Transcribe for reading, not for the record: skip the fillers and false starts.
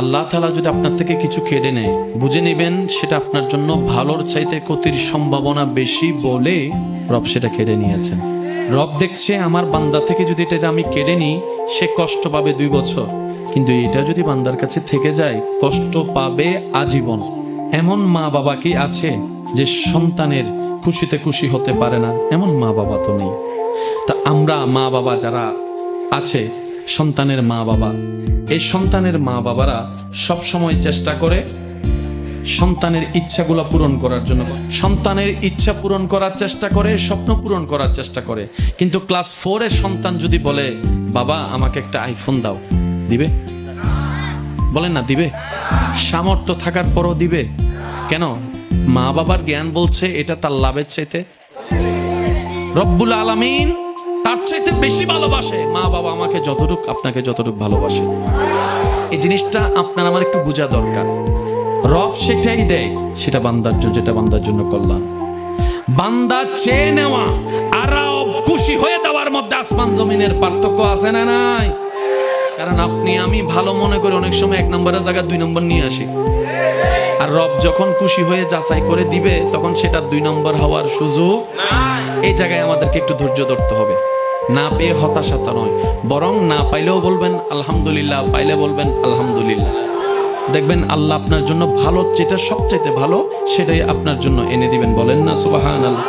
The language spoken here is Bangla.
আল্লাহ তাআলা যদি আপনার থেকে কিছু কেড়ে নেয়, বুঝে নেবেন সেটা আপনার জন্য ভালোর চাইতে ক্ষতির সম্ভাবনা বেশি বলে রব সেটা কেড়ে নিয়েছেন। রব দেখছে আমার বান্দা থেকে যদি এটা আমি কেড়ে নিই, সে কষ্ট পাবে 2 বছর, কিন্তু এটা যদি বান্দার কাছে থেকে যায় কষ্ট পাবে আজীবন। এমন মা বাবা কি আছে যে সন্তানের খুশিতে খুশি হতে পারে না? এমন মা বাবা তো নেই। তা আমরা মা বাবা যারা আছে, সন্তানের মা বাবা, এই সন্তানের মা বাবারা সব সময় চেষ্টা করে সন্তানের ইচ্ছাগুলো পূরণ করার জন্য। সন্তানের ইচ্ছা পূরণ করার চেষ্টা করে, স্বপ্ন পূরণ করার চেষ্টা করে। কিন্তু ক্লাস 4 এর সন্তান যদি বলে বাবা আমাকে একটা আইফোন দাও, দিবে? বলেন না দিবে? সামর্থ্য থাকার পরও দিবে? কেন? মা বাবার জ্ঞান বলছে এটা তার লাভের চাইতে রব্বুল আলামিন তার চাইতে বেশি ভালোবাসে। মা বাবা আমাকে যতটুকু আপনাকে যতটুকু ভালোবাসে, এই জিনিসটা আপনার আমার একটু বোঝা দরকার। রব সেটাই দেয়, সেটা বান্দার জন্য, যেটা বান্দার জন্য কল্যাণ। বান্দা চেয়ে নেওয়া আর রব খুশি হয়ে দেওয়ার মধ্যে আসমান জমিনের পার্থক্য আছে না নাই? কারণ আপনি আমি ভালো মনে করে অনেক সময় 1 নম্বরের জায়গায় 2 নম্বর নিয়ে আসি, আর রব যখন খুশি হয়ে যাচাই করে দিবে তখন সেটা 2 নম্বর হওয়ার সুযোগ নাই। এই জায়গায় আমাদেরকে একটু ধৈর্য ধরতে হবে। না পেয়ে হতাশাতা নয়, বরং না পাইলেও বলবেন আলহামদুলিল্লাহ, পাইলে বলবেন আলহামদুলিল্লাহ। দেখবেন আল্লাহ আপনার জন্য ভালো, যেটা সবচাইতে ভালো সেটাই আপনার জন্য এনে দিবেন। বলেন না সুবহানাল্লাহ।